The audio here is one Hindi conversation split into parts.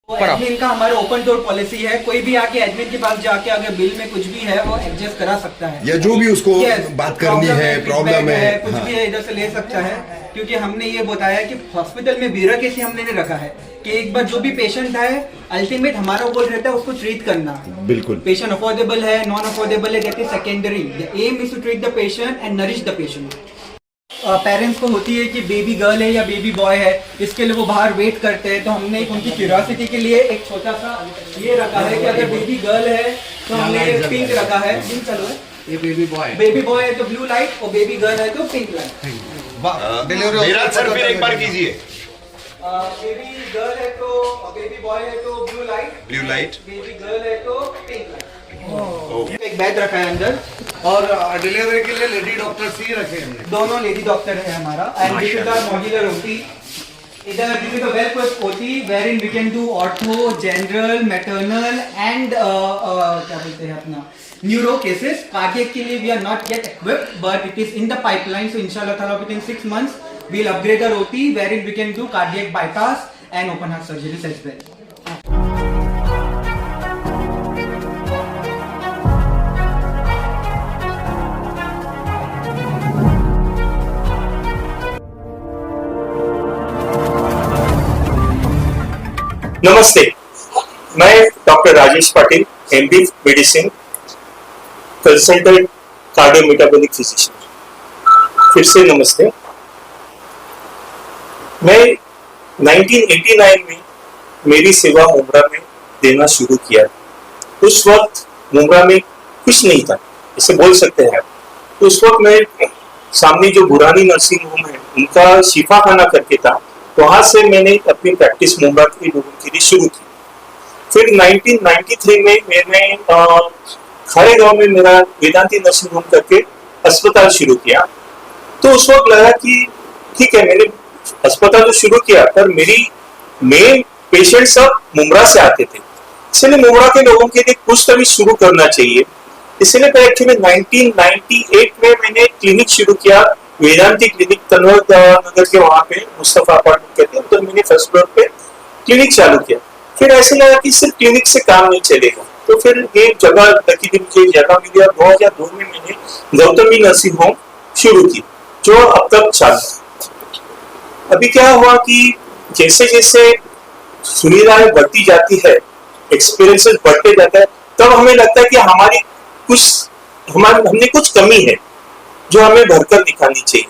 एडमिन का हमारा ओपन डोर पॉलिसी है, कोई भी आके एडमिन के पास जाके अगर बिल में कुछ भी है वो एडजस्ट करा सकता है, या जो भी उसको बात करनी है, प्रॉब्लम है, कुछ भी है इधर से ले सकता है। क्योंकि हमने ये बताया कि हॉस्पिटल में ब्यूरोक्रेसी हमने नहीं रखा है कि एक बार जो भी पेशेंट है अल्टीमेट हमारा गोल रहता है उसको ट्रीट करना। बिल्कुल, पेशेंट अफोर्डेबल है नॉन अफोर्डेबल है that is secondary, the aim is to treat the patient and nourish the patient. Parents को होती है कि बेबी गर्ल है या बेबी बॉय है, इसके लिए वो बाहर वेट करते हैं, तो हमने एक उनकी क्यूरियोसिटी के लिए एक छोटा सा ये रखा है कि अगर बेबी गर्ल है तो हमने पिंक रखा है, पिंक चलो है, ये बेबी बॉय है तो ब्लू लाइट और बेबी गर्ल है तो पिंक लाइट। मेरा सर फिर एक बार कीजिए। बेबी गर्ल है तो बेबी बॉय है तो ब्लू लाइट, बेबी गर्ल है तो पिंक लाइट। एक बेड रखा है अंदर और डिलीवरी के लिए लेडी डॉक्टर ही रखे हमने, दोनों लेडी डॉक्टर है हमारा। And this is our modular OT, इधर this is a well equipped OT wherein we can do ortho, general, maternal and क्या बोलते हैं अपना न्यूरो केसेस। कार्डियक के लिए we are not yet equipped but it is in the pipeline, so इंशाल्लाह ताला within 6 months we will upgrade our OT wherein we can do cardiac bypass and open heart surgery as well. नमस्ते, मैं doctor Rajesh Patil, MD medicine, consultant cardiometabolic physician. फिर से नमस्ते। मैं 1989 में मेरी सेवा मुंब्रा में देना शुरू किया। उस वक्त मुंब्रा में कुछ नहीं था, इसे बोल सकते हैं। तो उस वक्त मैं सामने जो बुरानी नर्सिंग होम है उनका शिफा खाना करके था, वहां से मैंने अपनी प्रैक्टिस मुंब्रा के लोगों के लिए शुरू की। फिर 1993 में मैंने खारे गांव में मेरा वेदांती नर्सिंग होम करके अस्पताल शुरू किया। तो उस वक्त लगा कि ठीक है, मैंने अस्पताल तो शुरू किया पर मेरी मेन पेशेंट सब मुंब्रा से आते थे, इसलिए मुंब्रा के लोगों के लिए कुछ तो भी शुरू करना चाहिए। इसलिए फिर एक्चुअली 1998 में मैंने क्लिनिक शुरू किया, वेदांती क्लिनिक, तनवर नगर के वहां पे मुस्तफा अपार्टमेंट कहते हैं, तो मैंने फर्स्ट फ्लोर पे क्लिनिक चालू किया। फिर ऐसे लगा कि सिर्फ क्लिनिक से काम नहीं चलेगा, तो फिर ये जगह लकी मुझे जगह मिली और 2002 में मैंने गौतमी नर्सिंग होम शुरू की, जो अब तक चालू है। अभी क्या हुआ कि जैसे जैसे सुविधाएं बढ़ती जाती है, एक्सपीरियंसेस बढ़ते जाता है, तब हमें लगता है कि हमने कुछ कमी है जो हमें भरकर दिखानी चाहिए।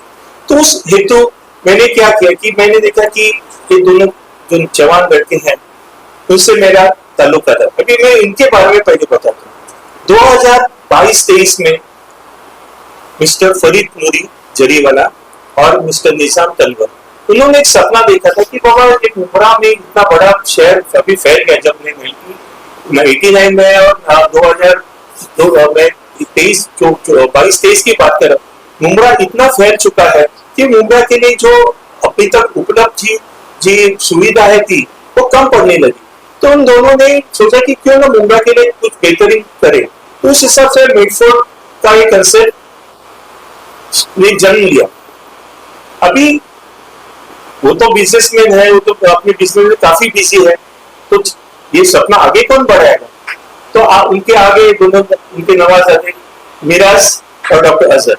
तो उस हेतु मैंने क्या किया कि मैंने देखा कि ये दोनों जो जवान लड़के हैं उनसे मेरा ताल्लुक था। अभी मैं इनके बारे में पहले बताता हूँ। 2022-23 में मिस्टर फरीद नूरी जरीवाला और मिस्टर निजाम तलवर, उन्होंने एक सपना देखा था कि बाबा ये मुंब्रा में इतना बड़ा शहर अभी फैल गया। जब मैं 1989 में और 22-23 की बात कर रहा हूँ, मुंब्रा इतना फैल चुका है कि मुंब्रा के लिए जो अभी तक उपलब्ध जी सुविधाएं थी वो कम पड़ने लगी। तो उन दोनों ने सोचा कि क्यों ना मुंब्रा के लिए कुछ बेहतरीन करें। तो उस हिसाब से मेडफोर्ड का एक कंसेप्ट ने जन्म लिया। अभी वो तो बिजनेसमैन है, वो तो अपने बिजनेस में काफी बिजी है, तो ये सपना आगे कौन बढ़ाएगा? तो उनके आगे दोनों उनके नवाजादे मिराज और डॉक्टर अजहर।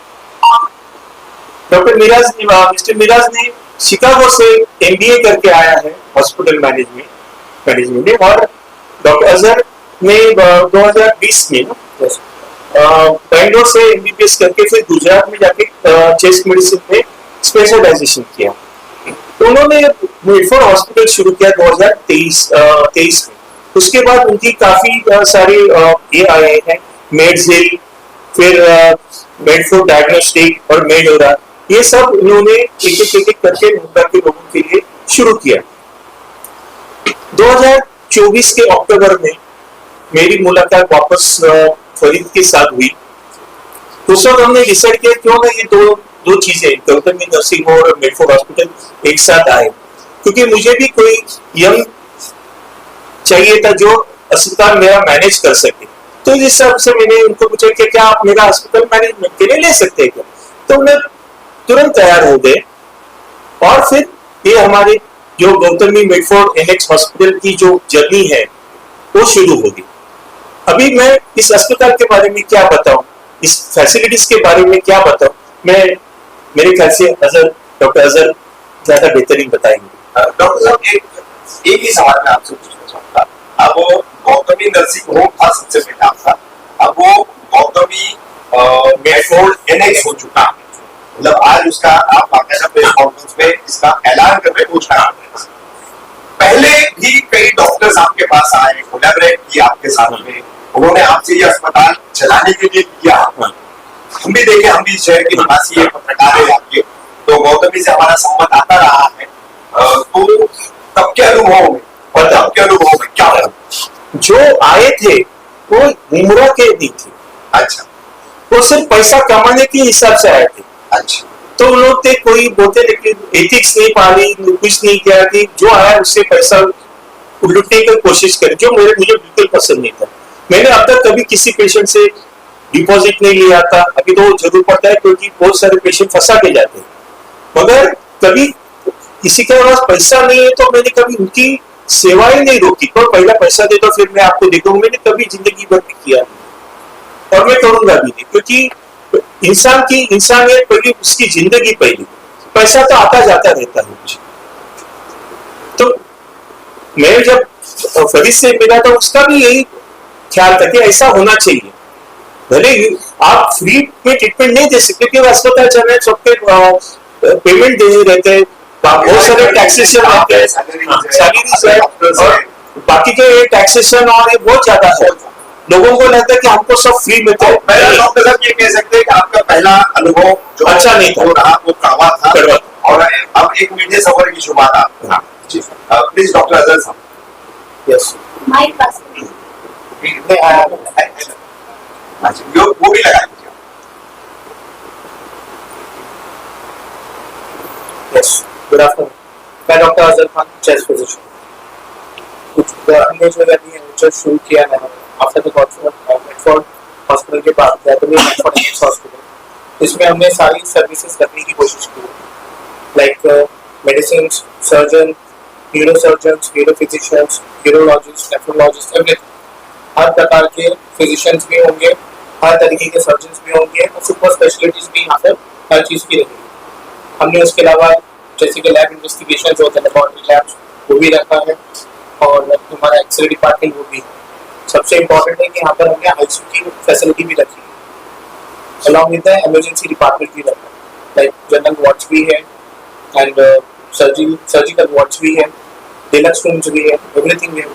मिस्टर मिराज ने शिकागो से एमबीए करके आया है हॉस्पिटल मैनेजमेंट में, और डॉक्टर अजहर ने 2020 में बैंगलोर से एमबीबीएस करके फिर गुजरात में जाके चेस्ट मेडिसिन में स्पेशलाइजेशन किया। तो उन्होंने मेडफोर्ड हॉस्पिटल शुरू किया 2023 में। उसके बाद उनकी काफी सारी ये आए हैं, मेडजिल, फिर मेडफोर्ड डायग्नोस्टिक और मेडोरा, ये सब उन्होंने एक करके मुंब्रा के लोगों के लिए शुरू किया। 2024 के अक्टूबर में मेरी मुलाकात वापस फरीद के साथ हुई। उस वक्त हमने डिसाइड किया क्यों ना ये दो चीजें, गौतमी नर्सिंग होम और मेडफोर्ड हॉस्पिटल एक साथ आए, क्योंकि मुझे भी कोई यंग चाहिए था जो अस्पताल मेरा मैनेज कर सके। तो इस हिसाब से मैंने उनको पूछा कि क्या आप मेरा अस्पताल मैनेजमेंट के लिए ले सकते हैं क्या? तो उन्हें तुरंत तैयार हो गए और फिर ये हमारे जो गौतमी मेडफोर्ड एनएक्स हॉस्पिटल की जो जर्नी है वो शुरू होगी। अभी मैं इस अस्पताल के बारे में क्या बताऊं, इस फैसिलिटीज के बारे में क्या बताऊं, मैं मेरे ख्याल से डॉक्टर अजहर ज्यादा बेहतरीन बताएंगे। डॉक्टर साहब एक ही सवाल मैं आपसे पूछना चाहूंगा। अब वो गौतमी नर्सिंग होम था सबसे पहले आपका, अब वो गौतमी मेडफोर्ड एनएक्स हो चुका है, मतलब आज उसका आप बाकायदा प्रेस कॉन्फ्रेंस में इसका ऐलान कर रहे घोषणा कर रहे। पहले भी कई डॉक्टर्स आपके पास आए, कोलैबोरेट किया आपके साथ में, उन्होंने आपसे ये अस्पताल चलाने के लिए किया। हम भी देखे, हम भी शहर के निवासी है, पत्रकार है आपके, तो गौतमी से हमारा संबंध आता रहा है। तो तब के अनुभव में और तब के अनुभव में क्या हुआ? जो आए थे वो मुमरा के नहीं थे। अच्छा, वो सिर्फ पैसा कमाने के हिसाब से आए थे। अच्छा, तो लोग थे, कोई बोलते लेकिन एथिक्स नहीं पाली, कुछ नहीं किया कि जो आया उससे पैसा लुटने की कोशिश करी, जो मुझे बिल्कुल पसंद नहीं था। मैंने अब तक कभी किसी पेशेंट से डिपॉजिट नहीं लिया था। अभी तो जरूर पड़ता है क्योंकि बहुत सारे पेशेंट फंसा के जाते हैं, मगर कभी किसी के पास पैसा नहीं है तो मैंने कभी उनकी सेवाएं नहीं रोकी। तो पहला पैसा दे दो फिर मैं आपको दे दूंगा, मैंने कभी जिंदगी भर नहीं किया और मैं करूंगा भी नहीं, क्योंकि इंसान की इंसानियत पहली, उसकी जिंदगी पहली। पैसा तो आता जाता रहता है मुझे। तो मैं जब फरीद से मिला तो उसका भी यही ख्याल था कि ऐसा होना चाहिए। भले आप फ्री में ट्रीटमेंट नहीं दे सकते क्योंकि अस्पताल चल रहे सबके पेमेंट देने रहते हैं, बहुत सारे टैक्सेशन रहते हैं, सैलरीज है और बाकी के टैक्सेशन और ये बहुत ज्यादा है। लोगों को लगता है कि हमको सब फ्री में तो डॉक्टर साहब ये कह सकते हैं कि आपका पहला अनुभव जो अच्छा नहीं था, वो रहा, वो कड़वा था और अब एक मीडिया सफर की शुरुआत आप। जी प्लीज डॉक्टर अजहर साहब। यस, माइक पास वो भी लगा लीजिए। Yes, good afternoon. मैं doctor Azhar Khan, chest physician. हमने जो जो शुरू किया है आफ्टर द मेडफोर्ड हॉस्पिटल के पास गौतमी मेडफोर्ड एनएक्स हॉस्पिटल, इसमें हमने सारी सर्विसेज करने की कोशिश की, like medicine, surgeon, neurosurgeons, neurophysicians, urologist, nephrologist, everything. हर प्रकार के फिजिशियंस भी होंगे, हर तरीके के सर्जन्स भी होंगे और सुपर स्पेशलिटीज भी यहाँ पर हर चीज़ की रहेगी। हमने उसके अलावा जैसे कि लैब इन्वेस्टिगेशन होते हैं, लेबोरेटरी लैब्स, वो भी रखा है और हमारा एक्सरे डिपार्टमेंट वो भी है। सबसे इम्पोर्टेंट है कि यहाँ पर हमने आईसीयू की फैसिलिटी भी रखी है, along with the emergency department भी रखा है, लाइक जनरल वार्ड्स भी है एंड सर्जिकल वार्ड्स भी है, डिलक्स रूम्स भी है, एवरीथिंग है।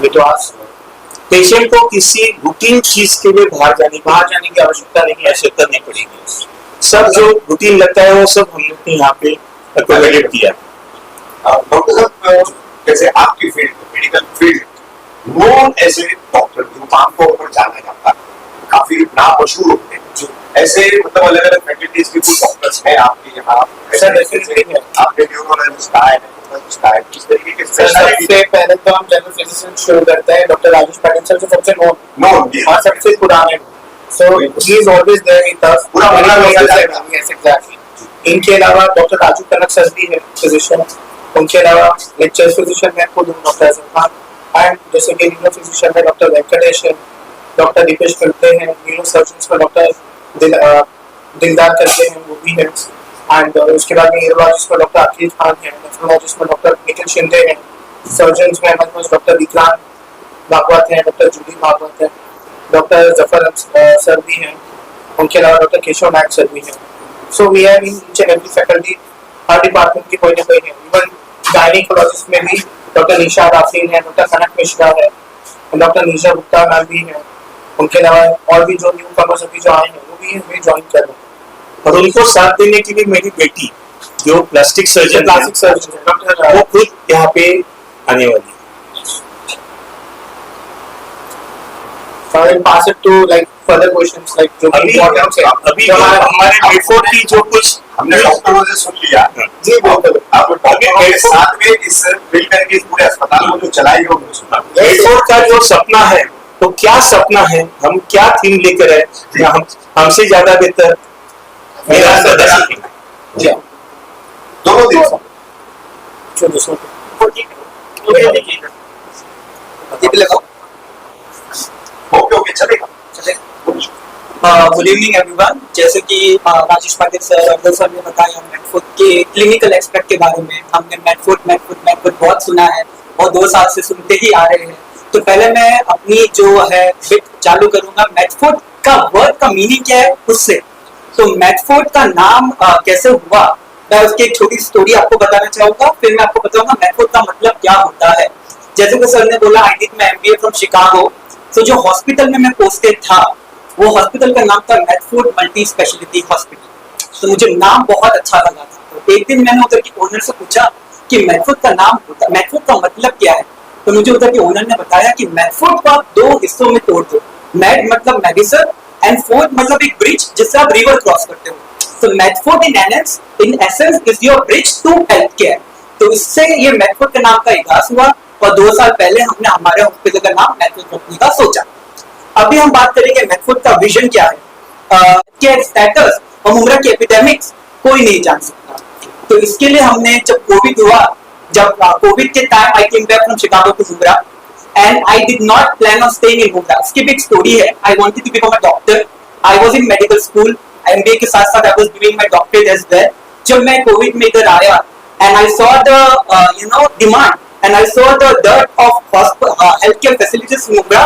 तो आज पेशेंट को किसी रूटीन चीज के लिए बाहर जाने की आवश्यकता नहीं पड़ेगी। सब जो रूटीन लगता है वो सब हम लोग ने यहाँ पे अकोमोडेट किया। डॉक्टर साहब जैसे आपकी फील्ड मेडिकल फील्ड नोन ऐसे डॉक्टर जो आपको ऊपर जाना जाता है, काफी नाम मशहूर होते हैं, ऐसे मतलब अलग अलग फैकल्टीज के कुछ डॉक्टर्स हैं आपके यहाँ। आपने न्यूरोलॉजिस्ट का है, किस तरीके के सबसे पहले तो हम जनरल फिजिशियन शुरू करते हैं। डॉक्टर राजेश पाटिल सर जो सबसे नोन और सबसे पुराने, so he is always there with us पूरा एग्जैक्टली। इनके अलावा डॉक्टर राजू कनक सर भी है फिजिशियन, उनके अलावा लेक्चर फिजिशियन है खुद डॉक्टर अजहर खान, एंड जैसे कि न्यूरो फिजिशियन है डॉक्टर वेंकटेश है, डॉक्टर दीपेश करते हैं, न्यूरो सर्जन्स में डॉक्टर दिलदार करते हैं वो भी है, एंड उसके बाद में न्यूरोलॉजिस्ट में डॉक्टर अखिल खान है, नेफ्रोलॉजिस्ट में डॉक्टर निखिल शिंदे है, सर्जन्स में हमारे पास डॉक्टर विक्रांत भागवत है, डॉक्टर जूली भागवत है, डॉक्टर जफर सर भी हैं, उनके अलावा डॉक्टर केशव नायक सर भी हैं। So we have in each and every faculty हर डिपार्टमेंट की कोई ना कोई है। इवन गायनेकोलॉजिस्ट में भी डॉक्टर निशा राफीन है, डॉक्टर कनक मिश्रा है, डॉक्टर निशा गुप्ता मैम भी है, उनके अलावा और भी जो न्यू कमर्स अभी जो आए हैं वो भी हमें ज्वाइन कर रहे हैं। और उनको साथ देने के लिए मेरी बेटी जो प्लास्टिक सर्जन डॉक्टर वो खुद यहाँ पे आने वाली है। So I'll pass it to like further questions like जो अभी जो हमारे मेडफोर्ड की जो कुछ हमने डॉक्टरों से सुन लिया। जी बिल्कुल, आप डॉक्टरों के साथ में इस मिलकर के इस पूरे अस्पताल को जो चलाई हो मेडफोर्ड का जो सपना है तो क्या सपना है, हम क्या थीम लेकर है, हम हमसे ज्यादा बेहतर मेरा सदस्य दोनों दिन जो दूसरों को ये भी लगाओ। ओके ओके चलेगा गुड इवनिंग एवरीवन। जैसे कि राजेश पाटिल सर और सर ने बताया मेटफोर्ड के क्लिनिकल एस्पेक्ट के बारे में, हमने मेटफोर्ड बहुत सुना है और 2 साल से सुनते ही आ रहे हैं। तो पहले मैं अपनी जो है बिट चालू करूंगा, मेटफोर्ड का वर्ड का मीनिंग क्या है उससे। तो मेटफोर्ड का नाम कैसे हुआ, मैं उसकी एक छोटी स्टोरी आपको बताना चाहूंगा, फिर मैं आपको बताऊंगा मेटफोर्ड का मतलब क्या होता है। जैसे कि सर ने बोला, I did my MBA from Chicago. तो जो हॉस्पिटल में मैं पोस्टेड था वो हॉस्पिटल का नाम था मेटफोर्ड मल्टी स्पेशलिटी हॉस्पिटल। तो मुझे नाम बहुत अच्छा लगा था। तो एक दिन मैंने उधर की ओनर से पूछा कि मेटफोर्ड का नाम मेटफोर्ड का मतलब क्या है। तो मुझे उधर के ओनर ने बताया कि मेटफोर्ड को आप 2 हिस्सों में तोड़ दो। मेड मतलब मेडिसिन एंड फोर्ड मतलब एक ब्रिज जिससे आप रिवर क्रॉस करते हो। तो Medford in essence is your bridge to health care. तो इससे ये मेटफोर्ड के नाम का इतिहास हुआ और 2 साल पहले हमने हमारे हॉस्पिटल का नाम मेटफोर्ड रखने का सोचा। अभी हम बात करेंगे मेटफोर्ड का विजन क्या है। केयर स्टेटस और मुमरा की एपिडेमिक्स कोई नहीं जान सकता। तो इसके लिए हमने जब कोविड हुआ, जब कोविड के time I came back from Chicago to Mumbra and I did not plan on staying in Mumbra. इसकी भी एक स्टोरी है। I wanted to become a doctor. I was in medical school, MBA के साथ साथ I was doing my doctorate as well. जब मैं कोविड में इधर आया and I saw the demand and I saw the dearth of healthcare facilities in Mumra,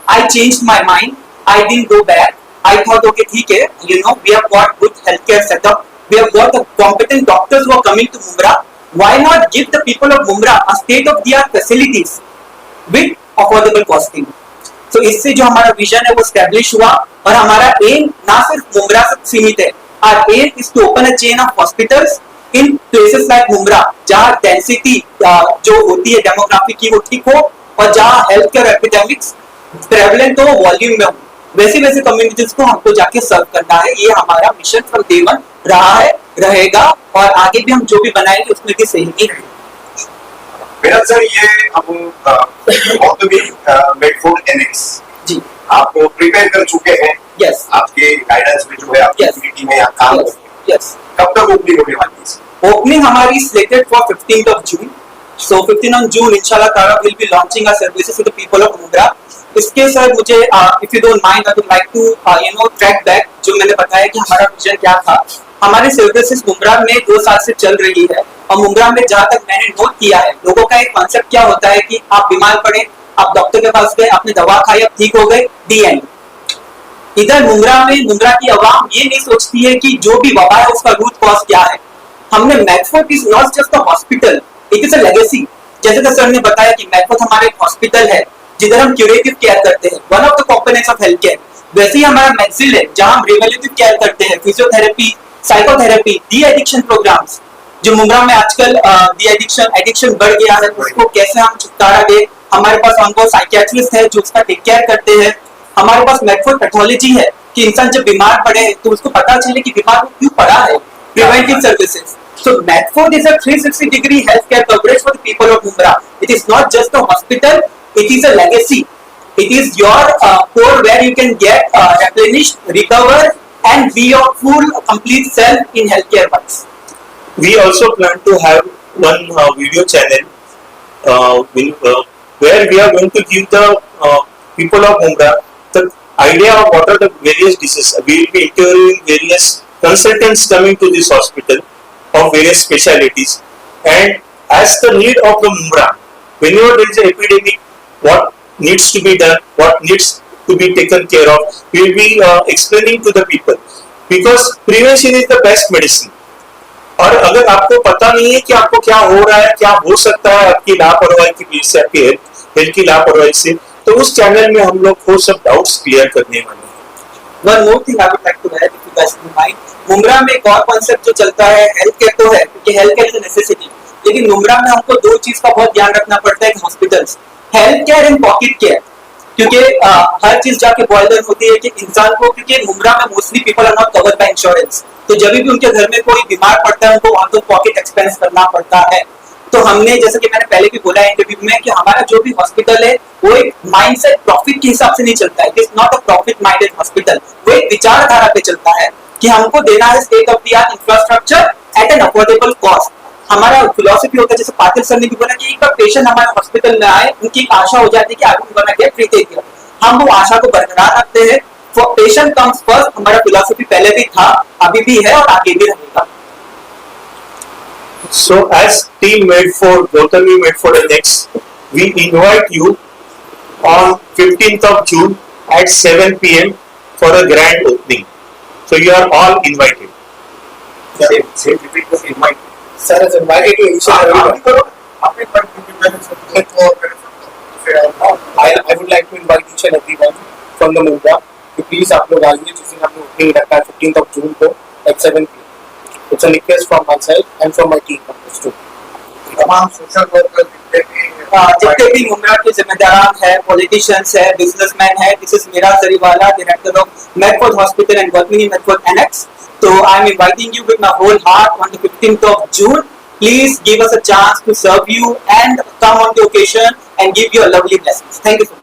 I changed my mind. I didn't go back. I thought, okay, ठीक है, we have got good healthcare setup. We have got competent doctors who are coming to Mumra. Why not give the people of Mumra a state-of-the-art facilities with affordable costing? So इससे जो हमारा विजन है वो establish हुआ और हमारा aim ना सिर्फ मुमरा से सीमित है। Our aim is to open a chain of hospitals in places like Mumbra, जहाँ डेंसिटी जो होती है डेमोग्राफी की वो ठीक हो और जहाँ हेल्थ केयर एपिडेमिक्स प्रेवलेंट हो, वॉल्यूम में हो, वैसी कम्युनिटीज को हमको जाके सर्व करना है। ये हमारा मिशन फ्रॉम डे वन रहा है, रहेगा और आगे भी हम जो भी बनाएंगे उसमें भी सही ही रहेगा। मेरा सर ये अब मेटफोर्ड एनएक्स जी आप प्रिपेयर कर चुके हैं। यस, आपके गाइडेंस में जो है आपकी Yes. कम्युनिटी में आप काम कर रहे हैं। यस। कब तक ओपनिंग होने वाली है? Opening हमारी slated for 15th of June. So 15th of June inshallah ताला will be launching our services to the people of Mumra. इसके सर मुझे if you don't mind I would like to track back जो मैंने बताया कि हमारा विजन क्या था। हमारी सर्विसेज मुमरा में 2 साल से चल रही है और मुमरा में जहाँ तक मैंने नोट किया है, लोगों का एक कॉन्सेप्ट क्या होता है कि आप बीमार पड़े, आप डॉक्टर के पास गए, आपने दवा खाई, आप ठीक हो गए, दी एंड। इधर मुमरा में मुमरा की आवाम ये नहीं सोचती है कि जो भी वबा है उसका रूट कॉज क्या है। हमने Medford is not just a hospital, it is a legacy. जैसे कि सर ने बताया कि मेटफोर्ड हमारा एक हॉस्पिटल है जिधर हम क्यूरेटिव केयर करते हैं, one of the components of health care. वैसे ही हमारा मेडिसिन है जहां हम रिवेलेटिव केयर करते हैं, physiotherapy, psychotherapy, de addiction programmes. जो मुमरा में आजकल डी एडिक्शन बढ़ गया है, उसको कैसे हम छुटकारा दे, हमारे पास ऑनगो साइकियाट्रिस्ट है जो उसका टेक केयर करते हैं। हमारे पास मेटफोर्ड पैथोलॉजी है कि इंसान जब बीमार पड़े तो उसको पता चले कि बीमार वो क्यों पड़ा है, preventive services. So Medford is a 360-degree healthcare coverage for the people of Mumra. It is not just a hospital; it is a legacy. It is your core where you can get replenished, recover, and be your full, complete self in healthcare wise. We also plan to have one video channel where we are going to give the people of Mumra the idea of what are the various diseases. We will be interviewing various consultants coming to this hospital of various specialities, and as the need of the Mumra, whenever there is an epidemic, what needs to be done, what needs to be taken care of, we will be explaining to the people, because prevention is the best medicine. और अगर आपको पता नहीं है कि आपको क्या हो रहा है, क्या हो सकता है आपकी लापरवाही की वजह से, आपकी हेल्थ की लापरवाही से, तो उस चैनल में हम लोग वो सब डाउट्स क्लियर करने वाले हैं। One more thing I would like to add, if you guys don't mind. Mumbra में एक और कॉन्सेप्ट जो चलता है, हेल्थ केयर तो है क्योंकि health care is a necessity, लेकिन मुमरा में हमको 2 चीज का बहुत ध्यान रखना पड़ता है hospitals, health care and pocket care. क्योंकि हर चीज जाके बॉयल डाउन होती है कि इंसान को, क्योंकि मुमरा में mostly people are not covered by insurance, तो जब भी उनके घर में कोई बीमार पड़ता है उनको वहां तो पॉकेट एक्सपेंस करना पड़ता है। तो हमने, जैसे कि मैंने पहले भी बोला इंटरव्यू में, कि हमारा जो भी हॉस्पिटल है वो एक माइंडसेट प्रॉफिट के हिसाब से नहीं चलता है। It is not a profit minded hospital, वो एक विचारधारा पे चलता है कि हमको देना है state of the art infrastructure at an affordable cost. हमारा फिलोसफी होता है, जैसे पाटिल सर ने भी बोला कि एक बार पेशेंट हमारे हॉस्पिटल में आए, उनकी एक आशा हो जाती है कि I am gonna get treated. हम वो आशा को बरकरार रखते हैं। फॉर पेशेंट कम्स फर्स्ट, हमारा फिलोसफी पहले भी था, अभी भी है और आगे भी रहेगा। So as team Medford, Gautami Medford Annex, we invite you on 15th of June at 7 p.m. for a grand opening. So you are all invited. Same repeat the invite. Sir has invited you each and everyone. I would like to invite each and everyone from the Mumbai to please आप लोग आइए, जिस दिन हम लोग opening रखा है 15th of June को at 7 p.m. It's a request from my side and from my team members too. तमाम सोशल वर्कर जितने भी मुंब्रा के जिम्मेदार है, पॉलिटिशियंस है, बिजनेसमैन है, this is Meera Sariwala, director of Medford Hospital and Gautami Medford Annex. So I am inviting you with my whole heart on the 15th of June. Please give us a chance to serve you and come on the occasion and give you a lovely blessings. Thank you so much.